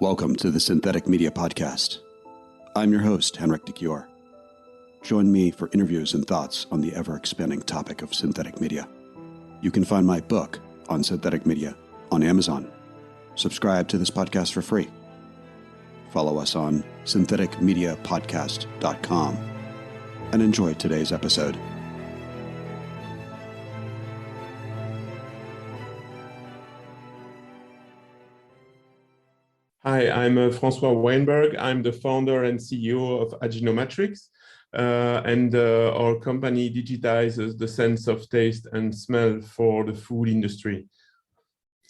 Welcome to the Synthetic Media Podcast. I'm your host, Henrik de Cure. Join me for interviews and thoughts on the ever-expanding topic of synthetic media. You can find my book on synthetic media on Amazon. Subscribe to this podcast for free. Follow us on syntheticmediapodcast.com and enjoy today's episode. Hi, I'm Francois Wayenberg. I'm the founder and CEO of Aginomatrix, and our company digitizes the sense of taste and smell for the food industry.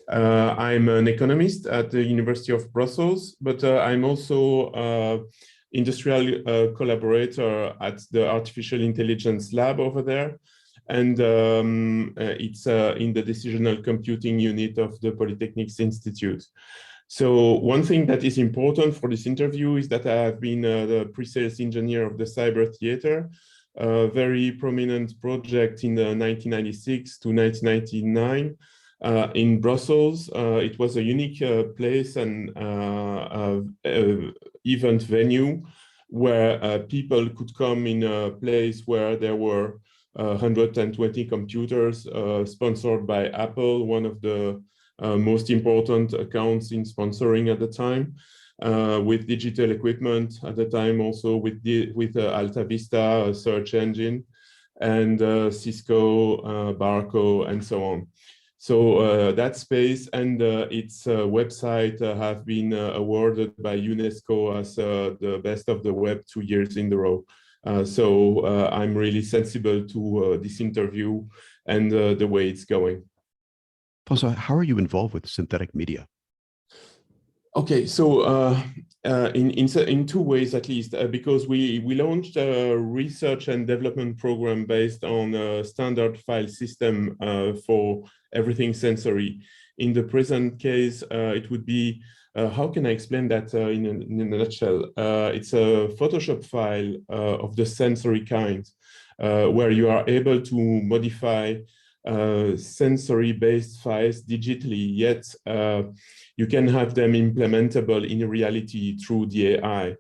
I'm an economist at the University of Brussels, but I'm also an industrial collaborator at the Artificial Intelligence Lab over there. And it's in the Decisional Computing Unit of the Polytechnics Institute. So one thing that is important for this interview is that I have been the pre-sales engineer of the Cyber Theater, a very prominent project in 1996 to 1999 in Brussels. It was a unique place and event venue where people could come in a place where there were 120 computers sponsored by Apple, one of the most important accounts in sponsoring at the time, with digital equipment at the time, also with Alta Vista, a search engine, and Cisco, Barco, and so on. So that space and its website have been awarded by UNESCO as the best of the web 2 years in a row. So I'm really sensible to this interview and the way it's going. Francois, how are you involved with synthetic media? Okay, so in two ways at least, because we launched a research and development program based on a standard file system for everything sensory. In the present case, it would be, how can I explain that in a nutshell? It's a Photoshop file of the sensory kind, where you are able to modify sensory-based files digitally, yet you can have them implementable in reality through the AI,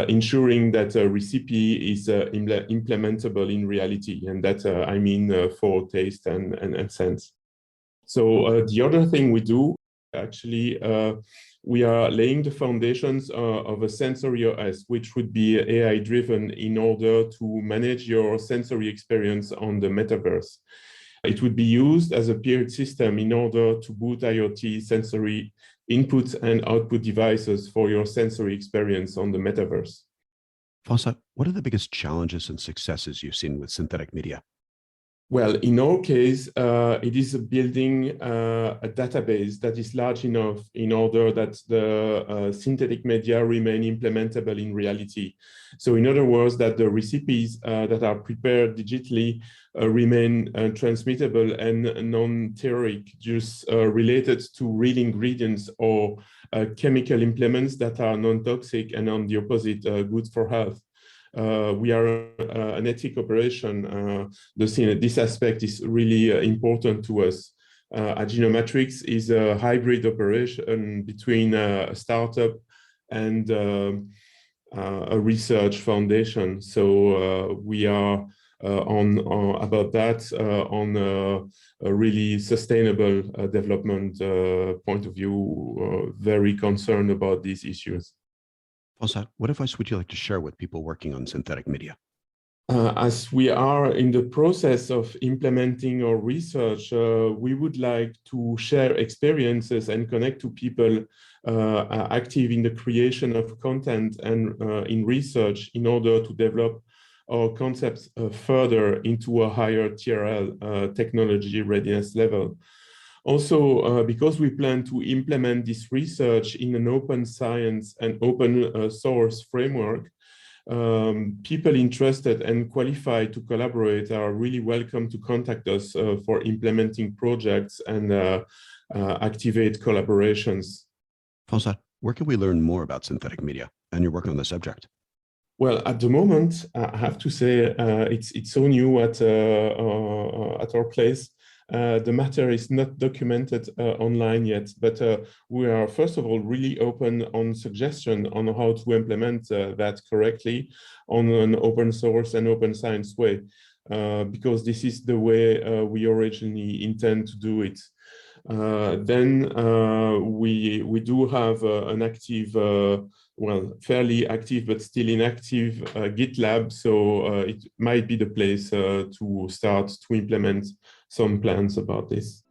ensuring that a recipe is implementable in reality, and that I mean for taste and sense. So the other thing we do, actually, we are laying the foundations of a sensory OS, which would be AI-driven in order to manage your sensory experience on the metaverse. It would be used as a peered system in order to boot IoT sensory input and output devices for your sensory experience on the metaverse. Francois, what are the biggest challenges and successes you've seen with synthetic media? Well, in our case, it is building a database that is large enough in order that the synthetic media remain implementable in reality. So in other words, that the recipes that are prepared digitally remain transmittable and non-theoric, just related to real ingredients or chemical implements that are non-toxic and on the opposite, good for health. We are an ethical operation. This aspect is really important to us. Aginomatrix is a hybrid operation between a startup and a research foundation. So we are on a really sustainable development point of view, very concerned about these issues. Francois, what advice would you like to share with people working on synthetic media? As we are in the process of implementing our research, we would like to share experiences and connect to people active in the creation of content and in research in order to develop our concepts further into a higher TRL technology readiness level. Also, because we plan to implement this research in an open science and open source framework, people interested and qualified to collaborate are really welcome to contact us for implementing projects and activate collaborations. Francois, where can we learn more about synthetic media and your work on the subject? Well, at the moment, I have to say it's so new at our place. The matter is not documented online yet, but we are, first of all, really open on suggestion on how to implement that correctly on an open source and open science way, because this is the way we originally intend to do it. Then we do have an active, fairly active but still inactive GitLab, so it might be the place to start to implement some plans about this.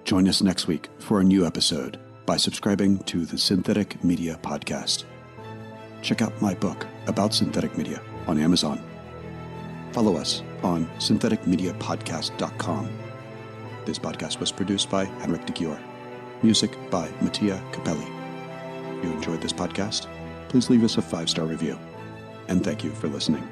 Join us next week for a new episode by subscribing to the Synthetic Media Podcast. Check out my book about synthetic media on Amazon. Follow us on syntheticmediapodcast.com. This podcast was produced by Henrik de Gior. Music by Mattia Capelli. If you enjoyed this podcast, please leave us a 5-star review. And thank you for listening.